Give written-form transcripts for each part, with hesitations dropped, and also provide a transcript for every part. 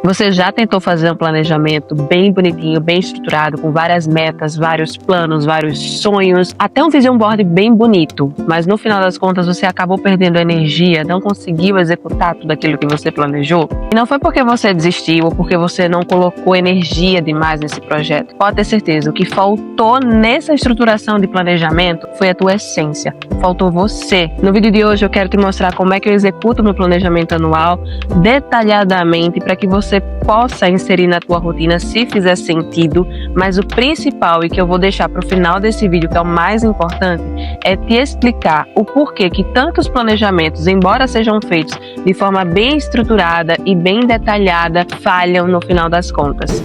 Você já tentou fazer um planejamento bem bonitinho, bem estruturado, com várias metas, vários planos, vários sonhos, até um vision board bem bonito, mas no final das contas você acabou perdendo energia, não conseguiu executar tudo aquilo que você planejou? E não foi porque você desistiu ou porque você não colocou energia demais nesse projeto. Pode ter certeza, o que faltou nessa estruturação de planejamento foi a tua essência. Faltou você. No vídeo de hoje eu quero te mostrar como é que eu executo meu planejamento anual detalhadamente para que você possa inserir na tua rotina se fizer sentido, mas o principal e que eu vou deixar para o final desse vídeo, que é o mais importante, é te explicar o porquê que tantos planejamentos, embora sejam feitos de forma bem estruturada e bem detalhada, falham no final das contas.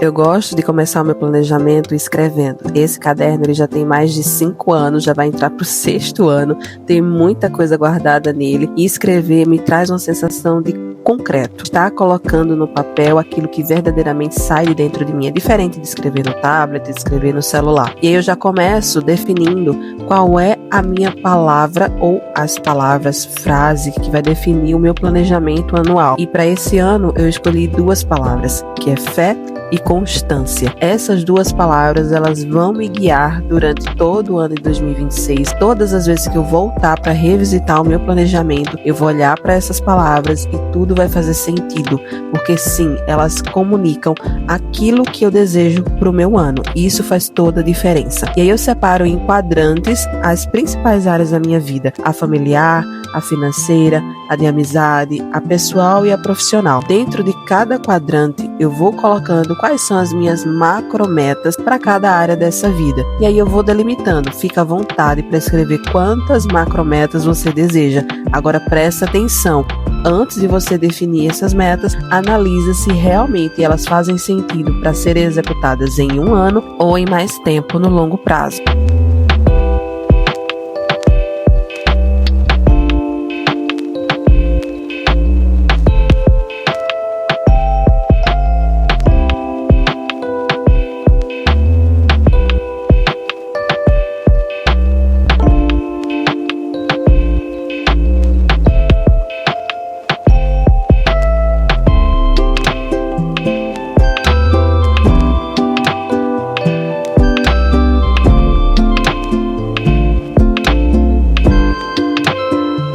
Eu gosto de começar o meu planejamento escrevendo. Esse caderno ele já tem mais de 5 anos, já vai entrar para o 6º ano, tem muita coisa guardada nele e escrever me traz uma sensação de concreto. Estar colocando no papel aquilo que verdadeiramente sai de dentro de mim. É diferente de escrever no tablet, de escrever no celular. E aí eu já começo definindo qual é a minha palavra ou as palavras, frase que vai definir o meu planejamento anual. E para esse ano eu escolhi 2 palavras, que é fé e constância. Essas 2 palavras, elas vão me guiar durante todo o ano de 2026. Todas as vezes que eu voltar para revisitar o meu planejamento, eu vou olhar para essas palavras e tudo vai fazer sentido, porque sim, elas comunicam aquilo que eu desejo para o meu ano. E isso faz toda a diferença. E aí eu separo em quadrantes as principais áreas da minha vida: a familiar, a financeira, a de amizade, a pessoal e a profissional. Dentro de cada quadrante, eu vou colocando quais são as minhas macrometas para cada área dessa vida. E aí eu vou delimitando. Fica à vontade para escrever quantas macrometas você deseja. Agora presta atenção. Antes de você definir essas metas, analisa se realmente elas fazem sentido para serem executadas em 1 ano ou em mais tempo no longo prazo.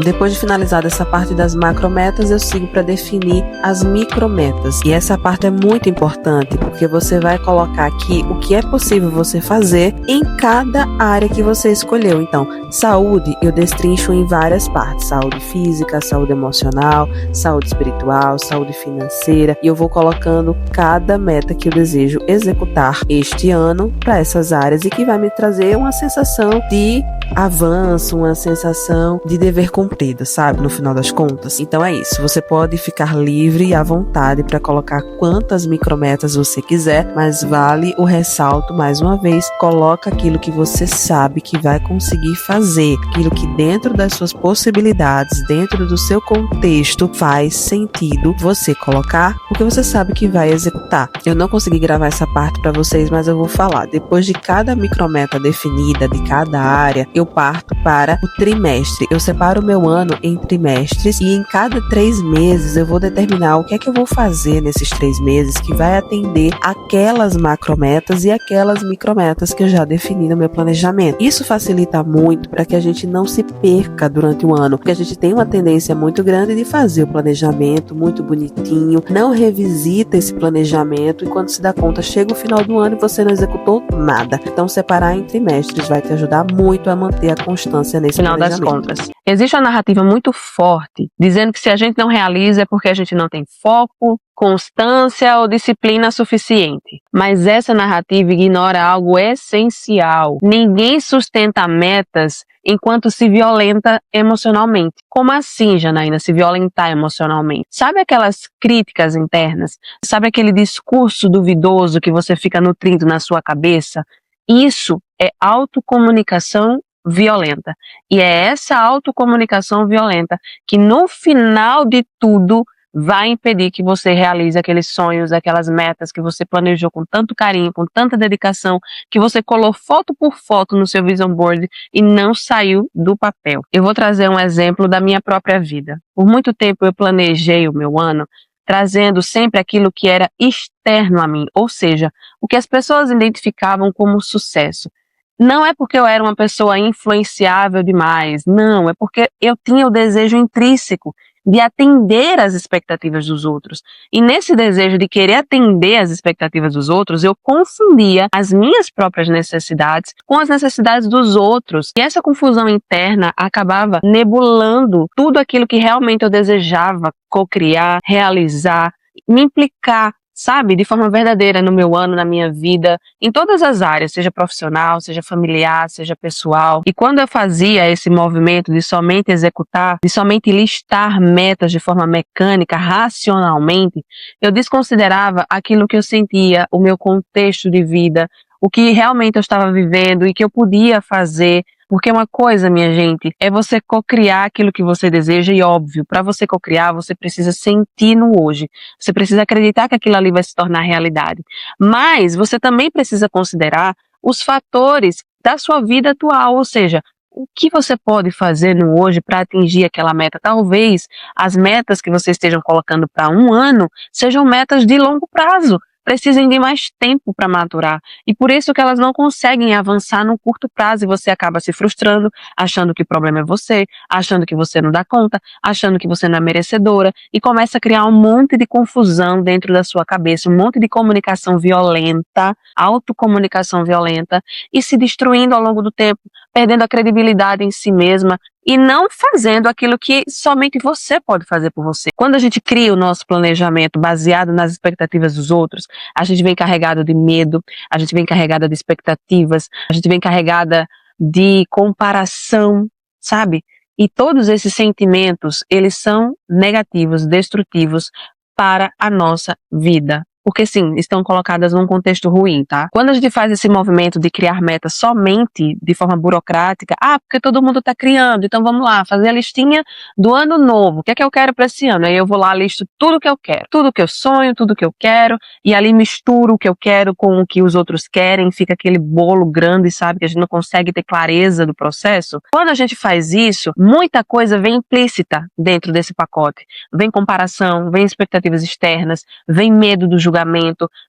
Depois de finalizar essa parte das macrometas, eu sigo para definir as micrometas. E essa parte é muito importante, porque você vai colocar aqui o que é possível você fazer em cada área que você escolheu. Então, saúde eu destrincho em várias partes: saúde física, saúde emocional, saúde espiritual, saúde financeira. E eu vou colocando cada meta que eu desejo executar este ano para essas áreas e que vai me trazer uma sensação de avanço, uma sensação de dever cumprido, sabe? No final das contas. Então é isso, você pode ficar livre e à vontade para colocar quantas micrometas você quiser, mas vale o ressalto mais uma vez: coloca aquilo que você sabe que vai conseguir fazer, aquilo que dentro das suas possibilidades, dentro do seu contexto, faz sentido você colocar, porque você sabe que vai executar. Eu não consegui gravar essa parte para vocês, mas eu vou falar. Depois de cada micrometa definida, de cada área, eu parto para o trimestre. Eu separo o meu ano em trimestres e em cada 3 meses eu vou determinar o que é que eu vou fazer nesses 3 meses que vai atender aquelas macrometas e aquelas micrometas que eu já defini no meu planejamento. Isso facilita muito para que a gente não se perca durante o ano, porque a gente tem uma tendência muito grande de fazer o planejamento muito bonitinho, não revisita esse planejamento e quando se dá conta, chega o final do ano e você não executou nada. Então separar em trimestres vai te ajudar muito a manter a constância nesse final das contas. Existe uma narrativa muito forte dizendo que se a gente não realiza é porque a gente não tem foco, constância ou disciplina suficiente. Mas essa narrativa ignora algo essencial. Ninguém sustenta metas enquanto se violenta emocionalmente. Como assim, Janaína, se violentar emocionalmente? Sabe aquelas críticas internas? Sabe aquele discurso duvidoso que você fica nutrindo na sua cabeça? Isso é autocomunicação violenta. E é essa autocomunicação violenta que no final de tudo vai impedir que você realize aqueles sonhos, aquelas metas que você planejou com tanto carinho, com tanta dedicação, que você colou foto por foto no seu vision board e não saiu do papel. Eu vou trazer um exemplo da minha própria vida. Por muito tempo eu planejei o meu ano trazendo sempre aquilo que era externo a mim, ou seja, o que as pessoas identificavam como sucesso. Não é porque eu era uma pessoa influenciável demais, não, é porque eu tinha o desejo intrínseco de atender às expectativas dos outros. E nesse desejo de querer atender às expectativas dos outros, eu confundia as minhas próprias necessidades com as necessidades dos outros. E essa confusão interna acabava nebulando tudo aquilo que realmente eu desejava cocriar, realizar, me implicar, sabe, de forma verdadeira no meu ano, na minha vida, em todas as áreas, seja profissional, seja familiar, seja pessoal. E quando eu fazia esse movimento de somente executar, de somente listar metas de forma mecânica, racionalmente, eu desconsiderava aquilo que eu sentia, o meu contexto de vida, o que realmente eu estava vivendo e que eu podia fazer. Porque uma coisa, minha gente, é você cocriar aquilo que você deseja e, óbvio, para você cocriar, você precisa sentir no hoje. Você precisa acreditar que aquilo ali vai se tornar realidade. Mas você também precisa considerar os fatores da sua vida atual, ou seja, o que você pode fazer no hoje para atingir aquela meta. Talvez as metas que você esteja colocando para um ano sejam metas de longo prazo. Precisem de mais tempo para maturar. E por isso que elas não conseguem avançar no curto prazo e você acaba se frustrando, achando que o problema é você, achando que você não dá conta, achando que você não é merecedora e começa a criar um monte de confusão dentro da sua cabeça, um monte de comunicação violenta, autocomunicação violenta e se destruindo ao longo do tempo, perdendo a credibilidade em si mesma e não fazendo aquilo que somente você pode fazer por você. Quando a gente cria o nosso planejamento baseado nas expectativas dos outros, a gente vem carregado de medo, a gente vem carregada de expectativas, a gente vem carregada de comparação, sabe? E todos esses sentimentos, eles são negativos, destrutivos para a nossa vida. Porque sim, estão colocadas num contexto ruim, tá? Quando a gente faz esse movimento de criar metas somente de forma burocrática, porque todo mundo tá criando, então vamos lá, fazer a listinha do ano novo, o que é que eu quero para esse ano? Aí eu vou lá, listo tudo que eu quero, tudo que eu sonho, tudo que eu quero, e ali misturo o que eu quero com o que os outros querem, fica aquele bolo grande, sabe, que a gente não consegue ter clareza do processo. Quando a gente faz isso, muita coisa vem implícita dentro desse pacote. Vem comparação, vem expectativas externas, vem medo do julgamento,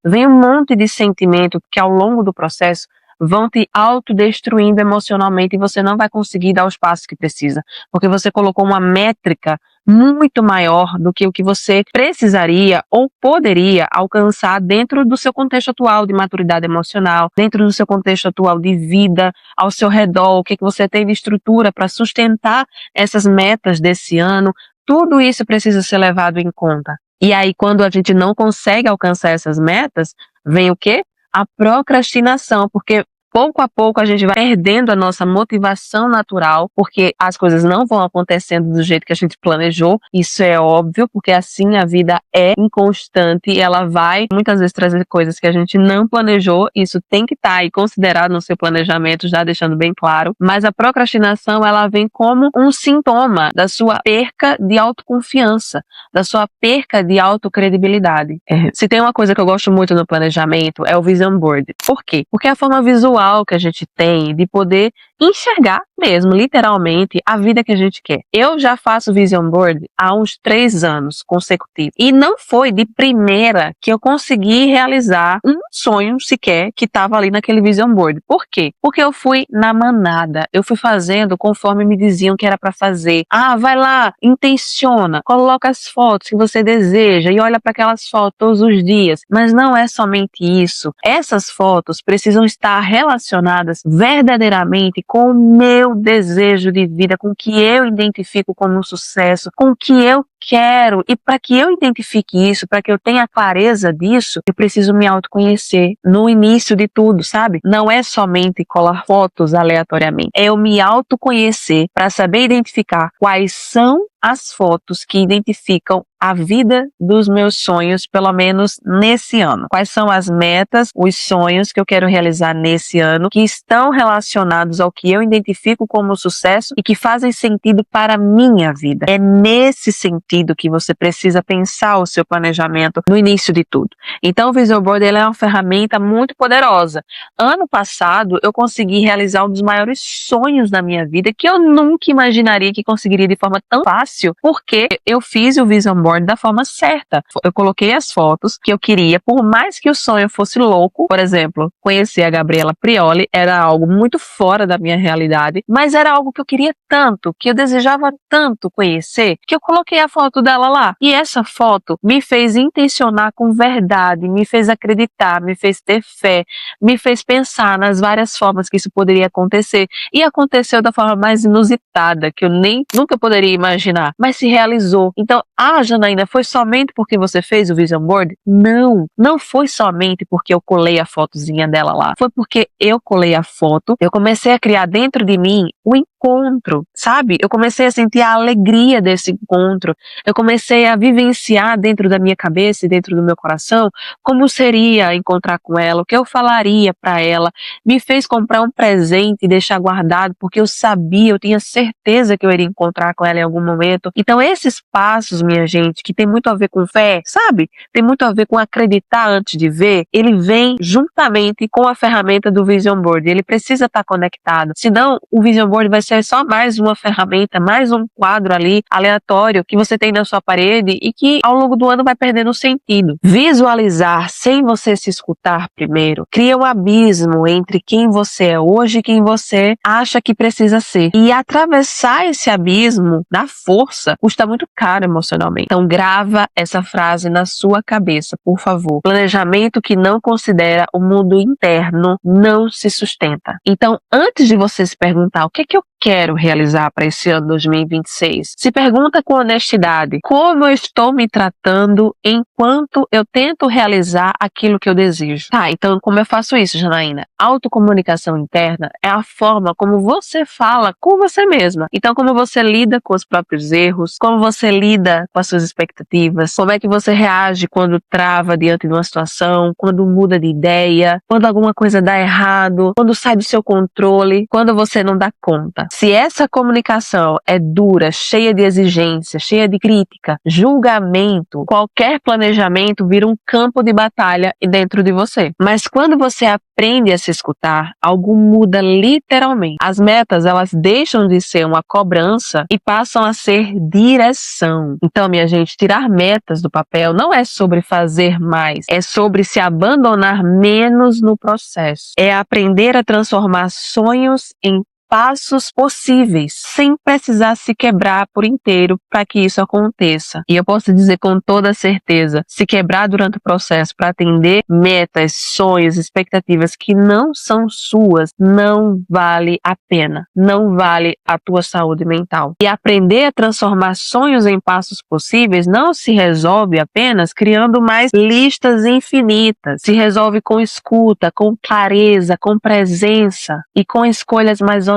vem um monte de sentimento que ao longo do processo vão te autodestruindo emocionalmente e você não vai conseguir dar os passos que precisa, porque você colocou uma métrica muito maior do que o que você precisaria ou poderia alcançar dentro do seu contexto atual de maturidade emocional, dentro do seu contexto atual de vida, ao seu redor, o que você tem de estrutura para sustentar essas metas desse ano. Tudo isso precisa ser levado em conta. E aí, quando a gente não consegue alcançar essas metas, vem o quê? A procrastinação, porque pouco a pouco a gente vai perdendo a nossa motivação natural, porque as coisas não vão acontecendo do jeito que a gente planejou. Isso é óbvio, porque assim a vida é inconstante e ela vai muitas vezes trazer coisas que a gente não planejou. Isso tem que estar aí considerado no seu planejamento, já deixando bem claro. Mas a procrastinação, ela vem como um sintoma da sua perca de autoconfiança, da sua perca de autocredibilidade. Se tem uma coisa que eu gosto muito no planejamento, é o vision board. Por quê? Porque é a forma visual que a gente tem de poder enxergar mesmo, literalmente, a vida que a gente quer. Eu já faço vision board há uns 3 anos consecutivos. E não foi de primeira que eu consegui realizar um sonho sequer que estava ali naquele vision board. Por quê? Porque eu fui na manada. Eu fui fazendo conforme me diziam que era para fazer. Vai lá, intenciona, coloca as fotos que você deseja e olha para aquelas fotos todos os dias. Mas não é somente isso. Essas fotos precisam estar relacionadas verdadeiramente com o meu desejo de vida, com o que eu identifico como um sucesso, com o que eu quero. E para que eu identifique isso, para que eu tenha clareza disso, eu preciso me autoconhecer no início de tudo, sabe? Não é somente colar fotos aleatoriamente, é eu me autoconhecer para saber identificar quais são as fotos que identificam a vida dos meus sonhos, pelo menos nesse ano. Quais são as metas, os sonhos que eu quero realizar nesse ano, que estão relacionados ao que eu identifico como sucesso e que fazem sentido para a minha vida. É nesse sentido sentido que você precisa pensar o seu planejamento no início de tudo. Então o Vision Board ele é uma ferramenta muito poderosa. Ano passado eu consegui realizar um dos maiores sonhos da minha vida que eu nunca imaginaria que conseguiria de forma tão fácil, porque eu fiz o Vision Board da forma certa. Eu coloquei as fotos que eu queria, por mais que o sonho fosse louco. Por exemplo, conhecer a Gabriela Prioli era algo muito fora da minha realidade, mas era algo que eu queria tanto, que eu desejava tanto conhecer, que eu coloquei a foto dela lá. E essa foto me fez intencionar com verdade, me fez acreditar, me fez ter fé, me fez pensar nas várias formas que isso poderia acontecer. E aconteceu da forma mais inusitada, que eu nunca poderia imaginar, mas se realizou. Então, Janaína, foi somente porque você fez o Vision Board? Não foi somente porque eu colei a fotozinha dela lá. Foi porque eu colei a foto, eu comecei a criar dentro de mim o encontro, sabe? Eu comecei a sentir a alegria desse encontro. Eu comecei a vivenciar dentro da minha cabeça e dentro do meu coração como seria encontrar com ela, o que eu falaria para ela. Me fez comprar um presente e deixar guardado, porque eu sabia, eu tinha certeza que eu iria encontrar com ela em algum momento. Então esses passos, minha gente, que tem muito a ver com fé, sabe? Tem muito a ver com acreditar antes de ver, ele vem juntamente com a ferramenta do Vision Board. Ele precisa estar conectado. Senão, o Vision Board vai ser só mais uma ferramenta, mais um quadro ali, aleatório, que você tem na sua parede e que ao longo do ano vai perdendo sentido. Visualizar sem você se escutar primeiro cria um abismo entre quem você é hoje e quem você acha que precisa ser. E atravessar esse abismo na força custa muito caro emocionalmente. Então grava essa frase na sua cabeça, por favor. Planejamento que não considera o mundo interno não se sustenta. Então, antes de você se perguntar o que é que eu quero realizar para esse ano 2026, se pergunta com honestidade: como eu estou me tratando enquanto eu tento realizar aquilo que eu desejo? Tá, então como eu faço isso, Janaína? Autocomunicação interna é a forma como você fala com você mesma. Então, como você lida com os próprios erros, como você lida com as suas expectativas, como é que você reage quando trava diante de uma situação, quando muda de ideia, quando alguma coisa dá errado, quando sai do seu controle, quando você não dá conta. Se essa comunicação é dura, cheia de exigência, cheia de crítica, julgamento, qualquer planejamento vira um campo de batalha dentro de você. Mas quando você aprende a se escutar, algo muda literalmente. As metas, elas deixam de ser uma cobrança e passam a ser direção. Então, minha gente, tirar metas do papel não é sobre fazer mais, é sobre se abandonar menos no processo. É aprender a transformar sonhos em passos possíveis, sem precisar se quebrar por inteiro para que isso aconteça. E eu posso dizer com toda certeza, se quebrar durante o processo para atender metas, sonhos, expectativas que não são suas, não vale a pena, não vale a tua saúde mental. E aprender a transformar sonhos em passos possíveis não se resolve apenas criando mais listas infinitas, se resolve com escuta, com clareza, com presença e com escolhas mais honestas.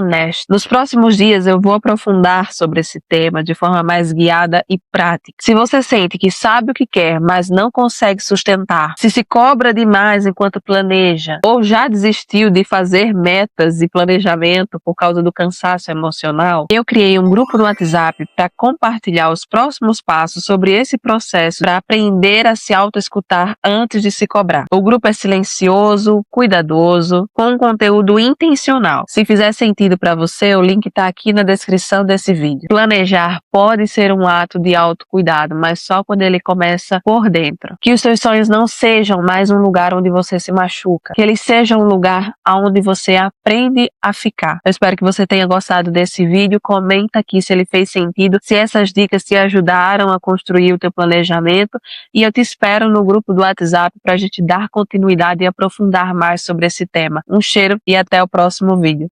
Nos próximos dias eu vou aprofundar sobre esse tema de forma mais guiada e prática. Se você sente que sabe o que quer, mas não consegue sustentar, se cobra demais enquanto planeja, ou já desistiu de fazer metas e planejamento por causa do cansaço emocional, eu criei um grupo no WhatsApp para compartilhar os próximos passos sobre esse processo para aprender a se autoescutar antes de se cobrar. O grupo é silencioso, cuidadoso, com um conteúdo intencional. Se fizer sentido para você, o link está aqui na descrição desse vídeo. Planejar pode ser um ato de autocuidado, mas só quando ele começa por dentro. Que os seus sonhos não sejam mais um lugar onde você se machuca, que eles sejam um lugar onde você aprende a ficar. Eu espero que você tenha gostado desse vídeo. Comenta aqui se ele fez sentido, se essas dicas te ajudaram a construir o teu planejamento, e eu te espero no grupo do WhatsApp para a gente dar continuidade e aprofundar mais sobre esse tema. Um cheiro e até o próximo vídeo.